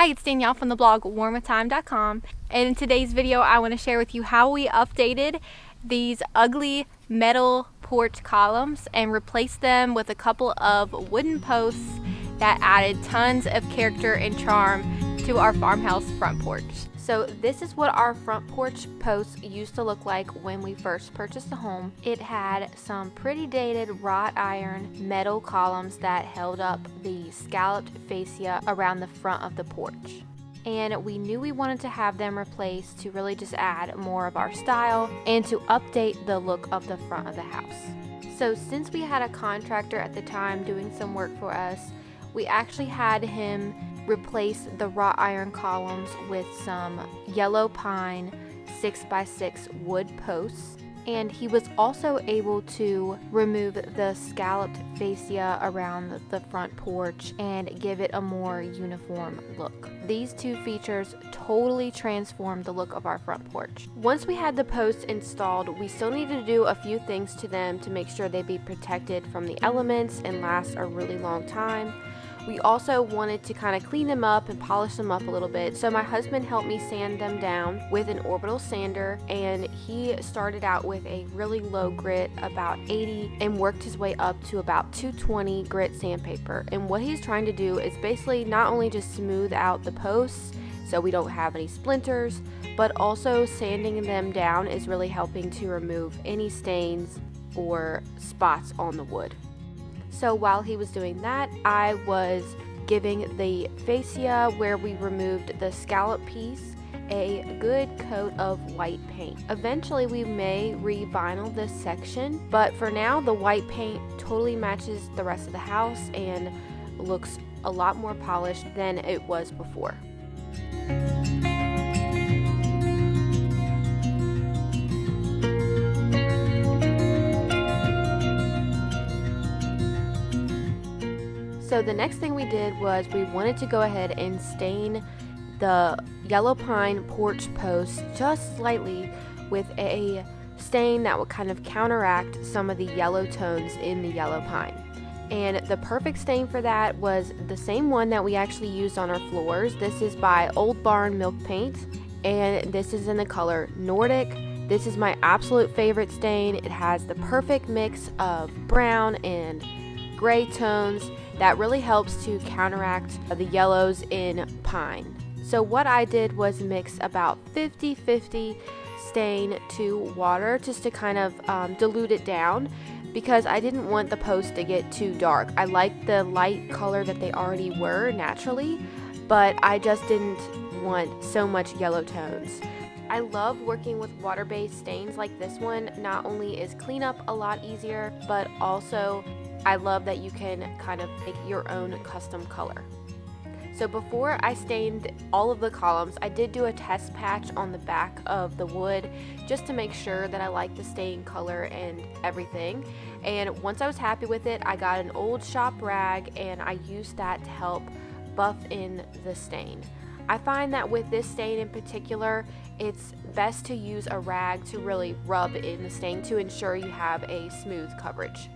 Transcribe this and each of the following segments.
Hi, it's Danielle from the blog warmwithtime.com, and in today's video I want to share with you how we updated these ugly metal porch columns and replaced them with a couple of wooden posts that added tons of character and charm to our farmhouse front porch. So this is what our front porch posts used to look like when we first purchased the home. It had some pretty dated wrought iron metal columns that held up the scalloped fascia around the front of the porch. And we knew we wanted to have them replaced to really just add more of our style and to update the look of the front of the house. So since we had a contractor at the time doing some work for us, we actually had him replace the wrought iron columns with some yellow pine 6x6 wood posts, and he was also able to remove the scalloped fascia around the front porch and give it a more uniform look. These two features totally transformed the look of our front porch. Once we had the posts installed, we still needed to do a few things to them to make sure they'd be protected from the elements and last a really long time. We also wanted to kind of clean them up and polish them up a little bit, so my husband helped me sand them down with an orbital sander, and he started out with a really low grit, about 80, and worked his way up to about 220 grit sandpaper. And what he's trying to do is basically not only just smooth out the posts so we don't have any splinters, but also sanding them down is really helping to remove any stains or spots on the wood. So while he was doing that, I was giving the fascia where we removed the scallop piece a good coat of white paint. Eventually we may re-vinyl this section, but for now the white paint totally matches the rest of the house and looks a lot more polished than it was before. So the next thing we did was we wanted to go ahead and stain the yellow pine porch post just slightly with a stain that would kind of counteract some of the yellow tones in the yellow pine. And the perfect stain for that was the same one that we actually used on our floors. This is by Old Barn Milk Paint, and this is in the color Nordic. This is my absolute favorite stain. It has the perfect mix of brown and gray tones that really helps to counteract the yellows in pine. So what I did was mix about 50-50 stain to water just to kind of dilute it down, because I didn't want the posts to get too dark. I liked the light color that they already were naturally, but I just didn't want so much yellow tones. I love working with water-based stains like this one. Not only is cleanup a lot easier, but also I love that you can kind of make your own custom color. So before I stained all of the columns, I did do a test patch on the back of the wood just to make sure that I liked the stain color and everything. And once I was happy with it, I got an old shop rag and I used that to help buff in the stain. I find that with this stain in particular, it's best to use a rag to really rub in the stain to ensure you have a smooth coverage.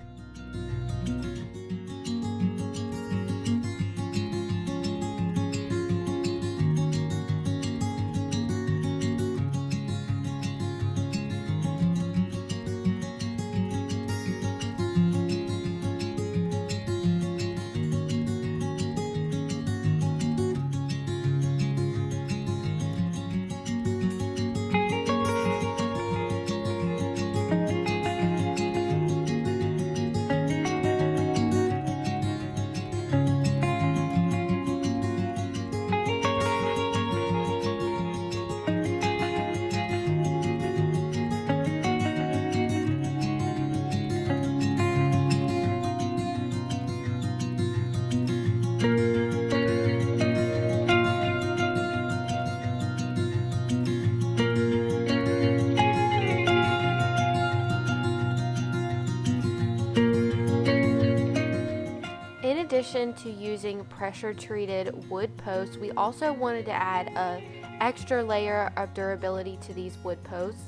addition to using pressure treated wood posts, we also wanted to add an extra layer of durability to these wood posts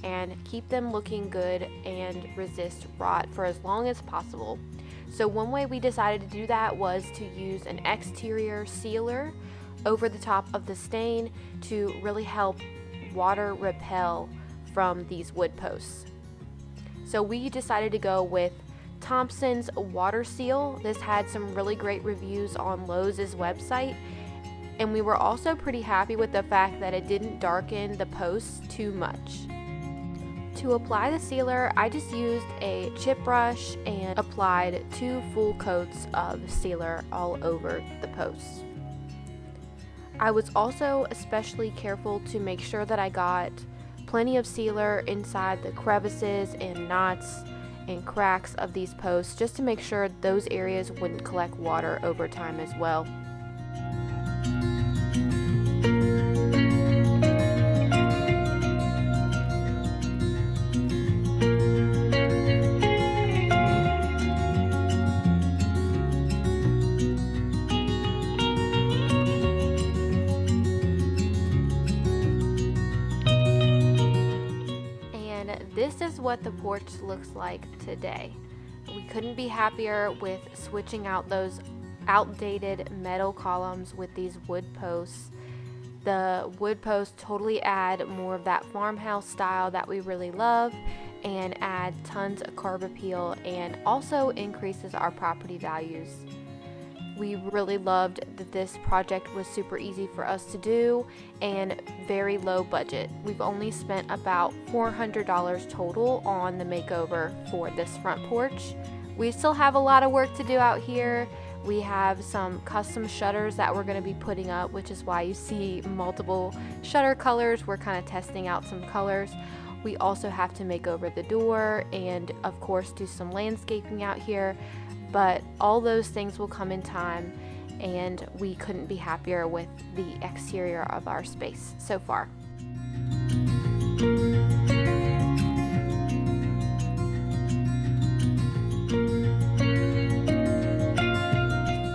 and keep them looking good and resist rot for as long as possible. So one way we decided to do that was to use an exterior sealer over the top of the stain to really help water repel from these wood posts. So we decided to go with Thompson's water seal. This had some really great reviews on Lowe's website, and we were also pretty happy with the fact that it didn't darken the posts too much. To apply the sealer, I just used a chip brush and applied 2 full coats of sealer all over the posts. I was also especially careful to make sure that I got plenty of sealer inside the crevices and knots and cracks of these posts, just to make sure those areas wouldn't collect water over time as well. This is what the porch looks like today. We couldn't be happier with switching out those outdated metal columns with these wood posts. The wood posts totally add more of that farmhouse style that we really love, and add tons of curb appeal, and also increases our property values. We really loved that this project was super easy for us to do and very low budget. We've only spent about $400 total on the makeover for this front porch. We still have a lot of work to do out here. We have some custom shutters that we're going to be putting up, which is why you see multiple shutter colors. We're kind of testing out some colors. We also have to make over the door and of course do some landscaping out here. But all those things will come in time, and we couldn't be happier with the exterior of our space so far.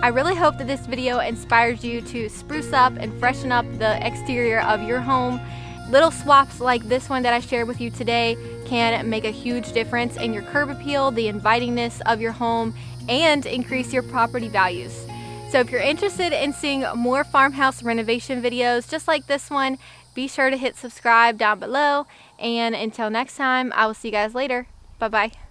I really hope that this video inspires you to spruce up and freshen up the exterior of your home. Little swaps like this one that I shared with you today can make a huge difference in your curb appeal, the invitingness of your home, and increase your property values. So if you're interested in seeing more farmhouse renovation videos just like this one, be sure to hit subscribe down below. And until next time, I will see you guys later. Bye bye.